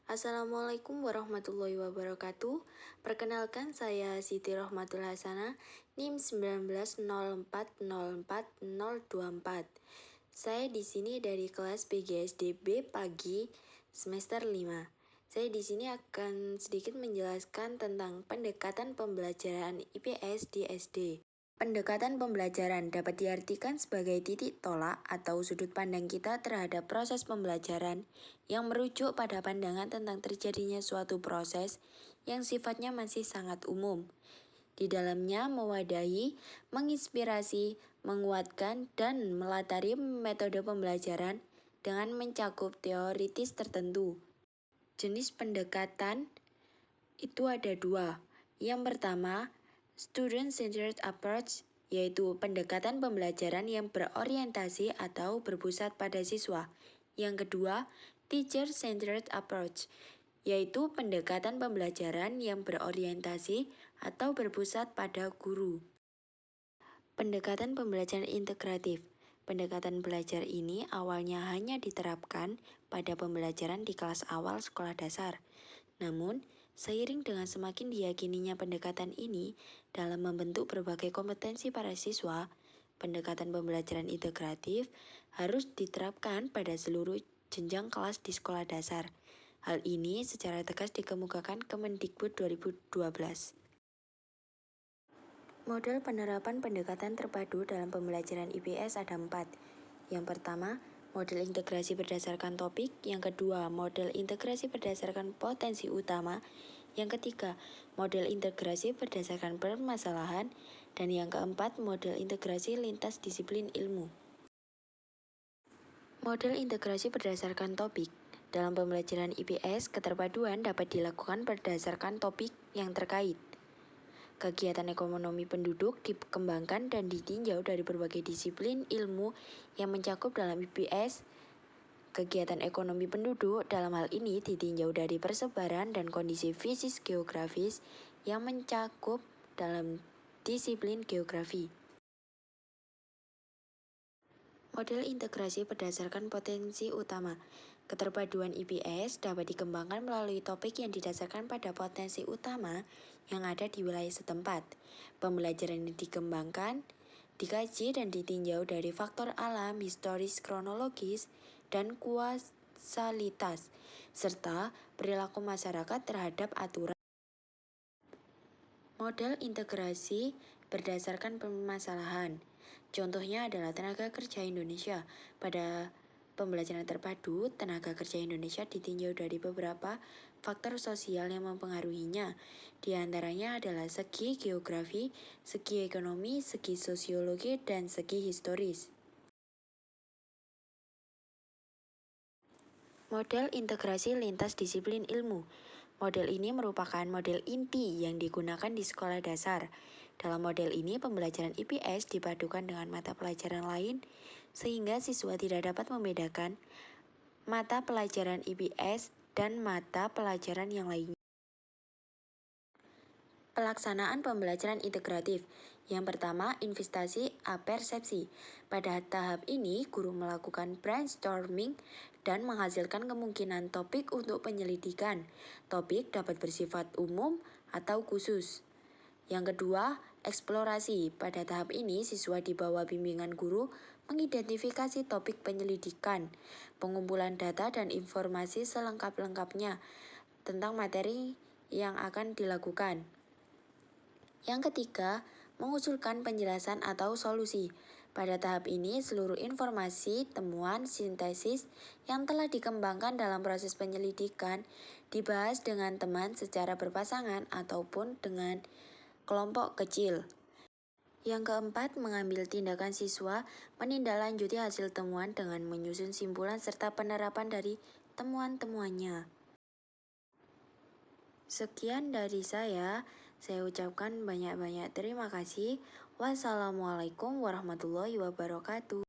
Assalamualaikum warahmatullahi wabarakatuh. Perkenalkan saya Siti Rohmatul Hasanah, NIM 1904040424. Saya di sini dari kelas PGSDB pagi semester 5. Saya di sini akan sedikit menjelaskan tentang pendekatan pembelajaran IPS di SD. Pendekatan pembelajaran dapat diartikan sebagai titik tolak atau sudut pandang kita terhadap proses pembelajaran yang merujuk pada pandangan tentang terjadinya suatu proses yang sifatnya masih sangat umum. Di dalamnya mewadahi, menginspirasi, menguatkan, dan melatari metode pembelajaran dengan mencakup teoritis tertentu. Jenis pendekatan itu ada dua. Yang pertama, student-centered approach, yaitu pendekatan pembelajaran yang berorientasi atau berpusat pada siswa. Yang kedua, teacher-centered approach, yaitu pendekatan pembelajaran yang berorientasi atau berpusat pada guru. Pendekatan pembelajaran integratif. Pendekatan belajar ini awalnya hanya diterapkan pada pembelajaran di kelas awal sekolah dasar. Namun, seiring dengan semakin diyakininya pendekatan ini dalam membentuk berbagai kompetensi para siswa, pendekatan pembelajaran integratif harus diterapkan pada seluruh jenjang kelas di sekolah dasar. Hal ini secara tegas dikemukakan Kemendikbud 2012. Model penerapan pendekatan terpadu dalam pembelajaran IPS ada 4. Yang pertama, model integrasi berdasarkan topik. Yang kedua, model integrasi berdasarkan potensi utama. Yang ketiga, model integrasi berdasarkan permasalahan. Dan yang keempat, model integrasi lintas disiplin ilmu. Model integrasi berdasarkan topik. Dalam pembelajaran IPS, keterpaduan dapat dilakukan berdasarkan topik yang terkait. Kegiatan ekonomi penduduk dikembangkan dan ditinjau dari berbagai disiplin ilmu yang mencakup dalam IPS. Kegiatan ekonomi penduduk dalam hal ini ditinjau dari persebaran dan kondisi fisik geografis yang mencakup dalam disiplin geografi. Model integrasi berdasarkan potensi utama. Keterpaduan IPS dapat dikembangkan melalui topik yang didasarkan pada potensi utama yang ada di wilayah setempat. Pembelajaran yang dikembangkan, dikaji dan ditinjau dari faktor alam, historis, kronologis, dan kausalitas, serta perilaku masyarakat terhadap aturan. Model integrasi berdasarkan permasalahan. Contohnya adalah tenaga kerja Indonesia. Pada pembelajaran terpadu, tenaga kerja Indonesia ditinjau dari beberapa faktor sosial yang mempengaruhinya. Di antaranya adalah segi geografi, segi ekonomi, segi sosiologi, dan segi historis. Model integrasi lintas disiplin ilmu. Model ini merupakan model inti yang digunakan di sekolah dasar. Dalam model ini, pembelajaran IPS dipadukan dengan mata pelajaran lain, sehingga siswa tidak dapat membedakan mata pelajaran IPS dan mata pelajaran yang lainnya. Pelaksanaan pembelajaran integratif. Yang pertama, investasi apersepsi. Pada tahap ini, guru melakukan brainstorming dan menghasilkan kemungkinan topik untuk penyelidikan. Topik dapat bersifat umum atau khusus. Yang kedua, eksplorasi. Pada tahap ini, siswa di bawah bimbingan guru mengidentifikasi topik penyelidikan, pengumpulan data dan informasi selengkap-lengkapnya tentang materi yang akan dilakukan. Yang ketiga, mengusulkan penjelasan atau solusi. Pada tahap ini, seluruh informasi, temuan, sintesis yang telah dikembangkan dalam proses penyelidikan dibahas dengan teman secara berpasangan ataupun dengan kelompok kecil. Yang keempat, mengambil tindakan siswa menindaklanjuti hasil temuan dengan menyusun simpulan serta penerapan dari temuan-temuannya. Sekian dari saya ucapkan banyak-banyak terima kasih. Wassalamualaikum warahmatullahi wabarakatuh.